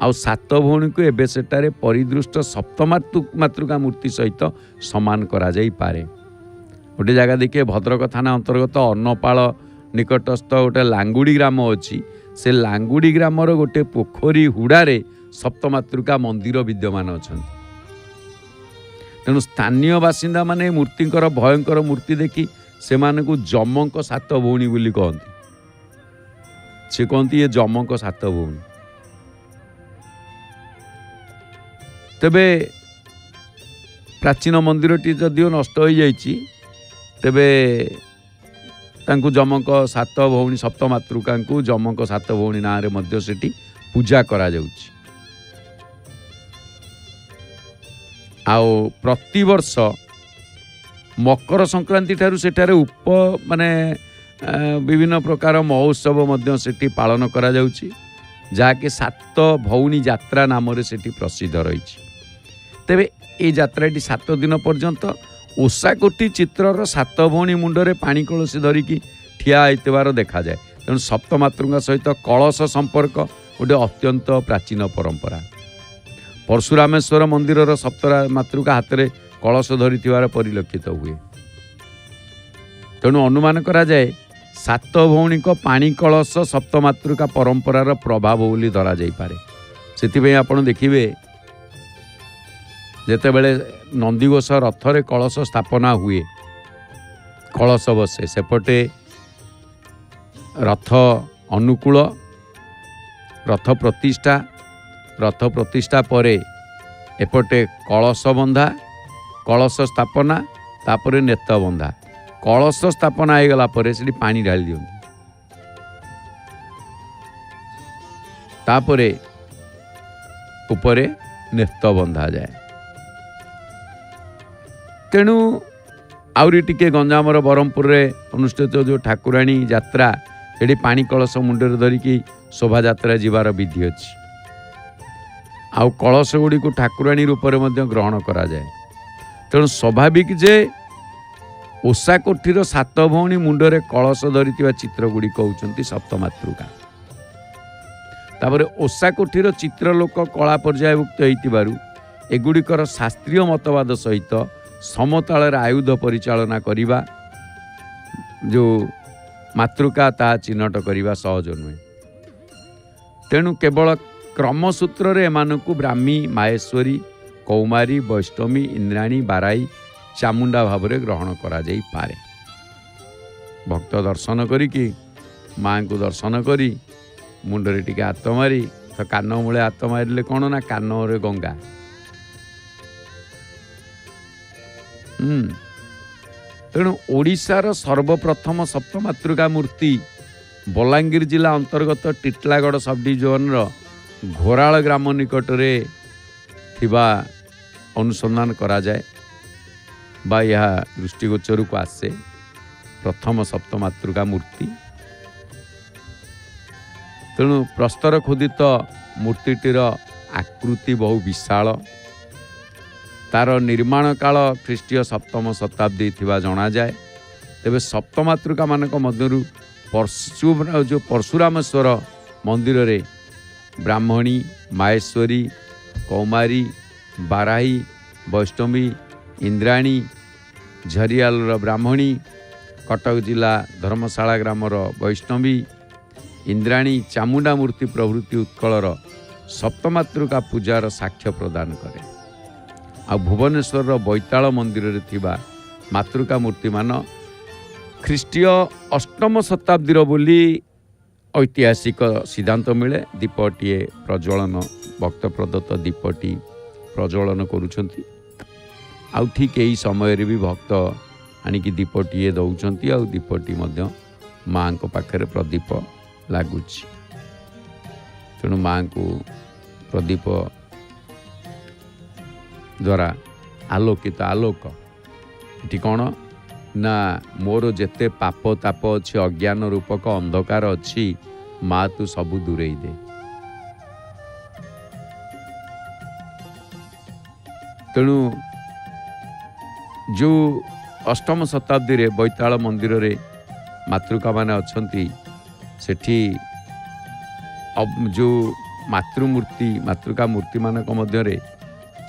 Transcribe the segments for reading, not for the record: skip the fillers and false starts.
आउ सात भौणी को एबे सेटारे परिदृष्ट सप्तमातृका मूर्ति सहित समान करा जाई पारे। गोटे जगह देखिए भद्रक थाना अंतर्गत अन्नपाल निकटस्थ गोटे लांगुड़ी ग्राम अच्छी से लांगुड़ी ग्रामर गोटे पोखरी हुड़ारे सप्तमातृका मंदिर विद्यमान अच्छा। तेणु स्थानीय बासिंदा माने मूर्तिंकर भयंकर मूर्ति देखी से मानकु जमक सात भौणी बोली कहती। से कहती ये जमक सात भौणी। तेबे प्राचीन मंदिरटी जदिओ नष्ट हो जाइछि तेबे तांकु जमक सात भौणी सप्तमातृका को जमक सात भौणी ना रे मध्य सेठी पूजा करा जाउछि। आओ प्रतिवर्ष मकर संक्रांति ठारू सेठारे उप माने विभिन्न प्रकार महोत्सव मध्य सेठी पालन करा जाउछि जाके सात भौणी यात्रा नाम रे सेठी प्रसिद्ध रहिछि। तेबे ए यात्राटी 7 दिन पर्यंत ओषाकोटी चित्रर सात भौणी मुंडरे पानी कलसी धरिकी ठिया होइतबार देखा जाए। तेणु सप्तमातृका सहित कलश संपर्क गोटे अत्यंत प्राचीन परंपरा। परशुरामेश्वर मंदिरर सप्तमातृका हाथ में कलश धरी परिलक्षित हुए। तेणु अनुमान करा जाए सात भौणी को पानी कलश सप्तमातृका परंपरार प्रभाव बोली धरा जाई पारे। सेथिबे आपण देखिबे जेतेबेले नंदीघोष रथरे कलश स्थापना हुए कलश बसे सेपटे रथ अनुकूल रथ प्रतिष्ठा परे एपटे कलश बंधा कलश स्थापना तापरे नेत बंधा कलश स्थापना हो गला परे सेठी पानी ढाली दियंती तापरे उपरे नेत बंधा जाए। तेणु आउरी टिके गंजामर ब्रह्मपुर रे अनुष्ठित जो ठाकुराणी यात्रा सेठी पानी कलश मुंडरे धरिकी शोभा यात्रा जीवार विधि अच्छी। आउ कलश गुड़ी को ठाकुराणी रूप में ग्रहण करा जाए। तेणु स्वाभाविक जे ओषाकोठीर सात भौणी मुंडरे कलश धरिथिबा चित्र गुड़ी कहउचंती सप्तमातृका। तापरे ओषाकोठीर चित्रलोक कला पर्यायभुक्त होइतिबारु एगुड़िकर शास्त्रीय मतवाद सहित समताल आयुध परिचालना करिबा जो मातृका ता चिन्हट करिबा सहज नुहे। तेणु केवल क्रमसूत्र रे एमानकु ब्राह्मी माहेश्वरी कौमारी वैष्णवी इंद्राणी बाराई चामुंडा भाव में ग्रहण करा जाई पारे। भक्त दर्शन करिकी माँ को दर्शन करी मुंडरे टिके हाथ मारी तो कान मूले हाथ मारिले कौन ना कान रे गंगा। तेणु ओडिशार सर्वप्रथम सप्तमातृका मूर्ति बलांगीर जिला अंतर्गत टिटलागढ़ सब डिविजन घोराल ग्राम निकट रे थिबा अनुसंधान करा जाए बा यह दृष्टिगोचर को आसे प्रथम सप्तमातृका मूर्ति। तेणु प्रस्तर खोदित मूर्तिटीर आकृति बहु विशाल तार निर्माण काल ख्रीष्टीय सप्तम शताब्दी थिबा जणा जाए। तेबे सप्तमातृका मानक मध्यरु जो परशुरामेश्वर मंदिर रे ब्राह्मणी माहेश्वरी कौमारी बाराही वैष्णवी इंद्राणी झरियाल ब्राह्मणी कटक जिला धर्मशाला ग्रामर वैष्णवी इंद्राणी चामुंडा मूर्ति प्रभृति उत्कलर सप्तमातृका पूजार साक्ष्य प्रदान करे। आ भुवनेश्वर बैताल मंदिर रे थिबा मातृका मूर्ति मान ख्रीष्टीय अष्टम शताब्दी बोली ऐतिहासिक सिद्धांत मिले। दीपटीए प्रज्वलन भक्त प्रदत्त दीपटी प्रज्वलन करुछंती। आउ ठीक यही समय रे भी भक्त आनिकी दीपटीए दौचंती। आउ दीपटी मध्य माँ को पाखरे प्रदीप लागुछि। तेणु माँ को प्रदीप द्वारा आलोकित आलोक ये कौन ना मोर जेते पाप ताप अच्छी अज्ञान रूपक अंधकार अच्छी माँ तू सबू दूरेई दे। तेणु जो अष्टम शताब्दी रे बैताल मंदिर रे मातृका माने अछंती सेठी अब जो ମାତୃମୂର୍ତ୍ତି ମାତୃକା ମୂର୍ତ୍ତିମାନଙ୍କ ମଧ୍ୟରେ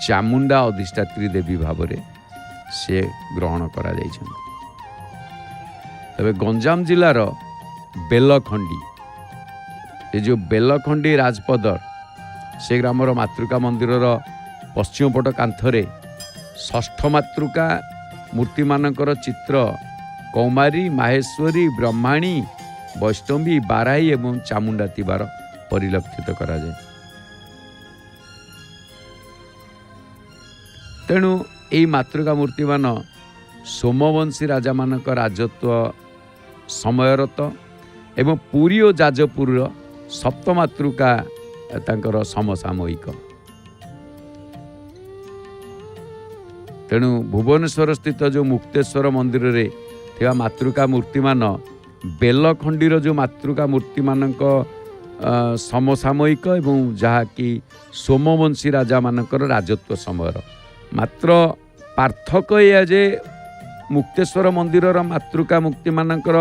ଚାମୁଣ୍ଡା ଅଧିଷ୍ଠାତ୍ରୀ ଦେବୀ ଭାବରେ ସେ ଗ୍ରହଣ କରାଯାଇଛନ୍ତି। ତେବେ ଗଞ୍ଜାମ ଜିଲ୍ଲାର ବେଲଖଣ୍ଡି, ଏ ଯେଉଁ ବେଲଖଣ୍ଡି ରାଜପଦର ସେ ଗ୍ରାମର ମାତୃକା ମନ୍ଦିରର ପଶ୍ଚିମ ପଟ କାନ୍ଥରେ ଷଷ୍ଠ ମାତୃକା ମୂର୍ତ୍ତିମାନଙ୍କର ଚିତ୍ର କୌମାରୀ, ମାହେଶ୍ୱରୀ, ବ୍ରହ୍ମାଣୀ, ବୈଷ୍ଣବୀ, ବାରାହୀ ଏବଂ ଚାମୁଣ୍ଡା ଥିବାର ପରିଲକ୍ଷିତ କରାଯାଏ। ତେଣୁ ଏହି ମାତୃକା ମୂର୍ତ୍ତିମାନ ସୋମବଂଶୀ ରାଜାମାନଙ୍କ ରାଜତ୍ୱ ସମୟରତ ଏବଂ ପୁରୀ ଓ ଯାଜପୁରର ସପ୍ତମାତୃକା ତାଙ୍କର ସମସାମୟିକ। ତେଣୁ ଭୁବନେଶ୍ୱର ସ୍ଥିତ ଯେଉଁ ମୁକ୍ତେଶ୍ୱର ମନ୍ଦିରରେ ଥିବା ମାତୃକା ମୂର୍ତ୍ତିମାନ ବେଲଖଣ୍ଡିର ଯେଉଁ ମାତୃକା ମୂର୍ତ୍ତିମାନଙ୍କ ସମସାମୟିକ ଏବଂ ଯାହାକି ସୋମବଂଶୀ ରାଜାମାନଙ୍କର ରାଜତ୍ୱ ସମୟର। ମାତ୍ର ପାର୍ଥକ୍ୟ ଏହା ଯେ ମୁକ୍ତେଶ୍ୱର ମନ୍ଦିରର ମାତୃକା ମୂର୍ତ୍ତିମାନଙ୍କର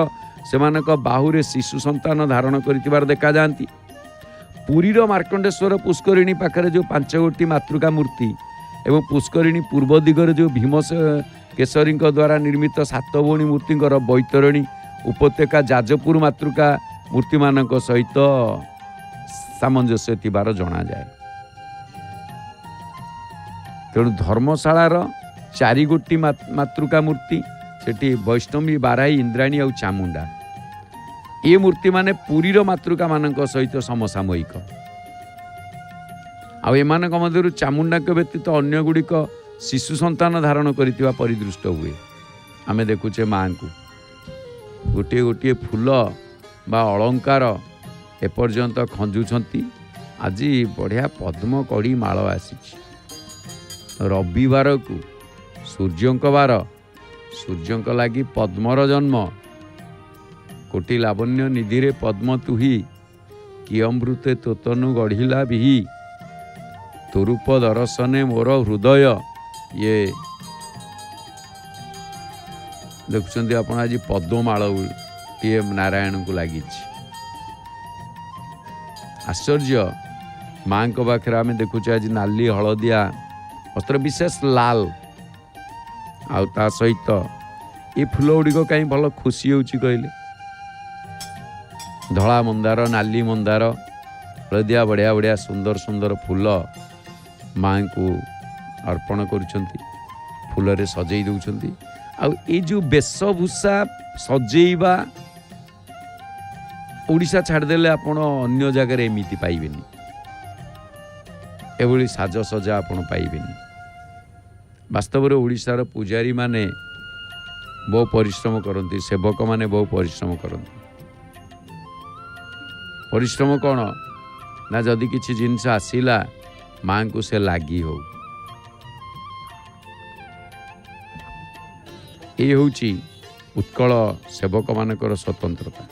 ସେମାନଙ୍କ ବାହୁରେ ଶିଶୁ ସନ୍ତାନ ଧାରଣ କରିଥିବାର ଦେଖାଯାଆନ୍ତି। ପୁରୀର ମାର୍କଣ୍ଡେଶ୍ୱର ପୁଷ୍କରିଣୀ ପାଖରେ ଯେଉଁ 5ଗୋଟି ମାତୃକା ମୂର୍ତ୍ତି ଏବଂ ପୁଷ୍କରିଣୀ ପୂର୍ବ ଦିଗରେ ଯେଉଁ ଭୀମ କେଶରୀଙ୍କ ଦ୍ୱାରା ନିର୍ମିତ 7 ଭଉଣୀ ମୂର୍ତ୍ତିଙ୍କର ବୈତରଣୀ ଉପତ୍ୟକା ଯାଜପୁର ମାତୃକା ମୂର୍ତ୍ତିମାନଙ୍କ ସହିତ ସାମଞ୍ଜସ୍ୟ ଥିବାର ଜଣାଯାଏ। ତେଣୁ ଧର୍ମଶାଳାର 4ଗୋଟି ମାତୃକା ମୂର୍ତ୍ତି, ସେଠି ବୈଷ୍ଣବୀ, ବାରାହୀ, ଇନ୍ଦ୍ରାଣୀ ଆଉ ଚାମୁଣ୍ଡା, ଏ ମୂର୍ତ୍ତିମାନେ ପୁରୀର ମାତୃକାମାନଙ୍କ ସହିତ ସମସାମୟିକ। ଆଉ ଏମାନଙ୍କ ମଧ୍ୟରୁ ଚାମୁଣ୍ଡାଙ୍କ ବ୍ୟତୀତ ଅନ୍ୟ ଗୁଡ଼ିକ ଶିଶୁ ସନ୍ତାନ ଧାରଣ କରିଥିବା ପରିଦୃଷ୍ଟ ହୁଏ। ଆମେ ଦେଖୁଛେ ମାଆଙ୍କୁ ଗୋଟିଏ ଗୋଟିଏ ଫୁଲ ବା ଅଳଙ୍କାର ଏପର୍ଯ୍ୟନ୍ତ ଖଞ୍ଜୁଛନ୍ତି। ଆଜି ବଢ଼ିଆ ପଦ୍ମ କଢ଼ି ମାଳ ଆସିଛି। ରବିବାରକୁ ସୂର୍ଯ୍ୟଙ୍କ ବାର, ସୂର୍ଯ୍ୟଙ୍କ ଲାଗି ପଦ୍ମର ଜନ୍ମ। କୋଟି ଲାବଣ୍ୟ ନିଧିରେ ପଦ୍ମ ତୁହି, କି ଅମୃତେ ତୋତନୁ ଗଢ଼ିଲା ବିହି, ତୋରୂପ ଦର୍ଶନେ ମୋର ହୃଦୟ। ଇଏ ଦେଖୁଛନ୍ତି ଆପଣ ଆଜି ପଦ୍ମମାଳଟିଏ ନାରାୟଣଙ୍କୁ ଲାଗିଛି। ଆଶ୍ଚର୍ଯ୍ୟ, ମାଙ୍କ ପାଖରେ ଆମେ ଦେଖୁଛେ ଆଜି ନାଲି ହଳଦିଆ ବସ୍ତ୍ର, ବିଶେଷ ଲାଲ, ଆଉ ତା ସହିତ ଏ ଫୁଲ ଗୁଡ଼ିକ କାହିଁ ଭଲ ଖୁସି ହେଉଛି କହିଲେ? ଧଳା ମନ୍ଦାର, ନାଲି ମନ୍ଦାର, ହଳଦିଆ ବଢ଼ିଆ ବଢ଼ିଆ ସୁନ୍ଦର ସୁନ୍ଦର ଫୁଲ ମାଙ୍କୁ ଅର୍ପଣ କରୁଛନ୍ତି, ଫୁଲରେ ସଜେଇ ଦେଉଛନ୍ତି। ଆଉ ଏଇ ଯେଉଁ ବେଶଭୂଷା ସଜେଇବା, ଓଡ଼ିଶା ଛାଡ଼ିଦେଲେ ଆପଣ ଅନ୍ୟ ଜାଗାରେ ଏମିତି ପାଇବେନି, ଏଭଳି ସାଜସଜା ଆପଣ ପାଇବେନି। ବାସ୍ତବରେ ଓଡ଼ିଶାର ପୂଜାରୀମାନେ ବହୁ ପରିଶ୍ରମ କରନ୍ତି, ସେବକମାନେ ବହୁ ପରିଶ୍ରମ କରନ୍ତି। ପରିଶ୍ରମ କ'ଣ ନା, ଯଦି କିଛି ଜିନିଷ ଆସିଲା ମାଙ୍କୁ ସେ ଲାଗି ହଉ। ଏ ହେଉଛି ଉତ୍କଳ ସେବକମାନଙ୍କର ସ୍ୱତନ୍ତ୍ରତା।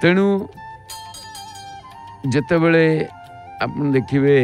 ତେଣୁ ଯେତେବେଳେ ଆପଣ ଦେଖିବେ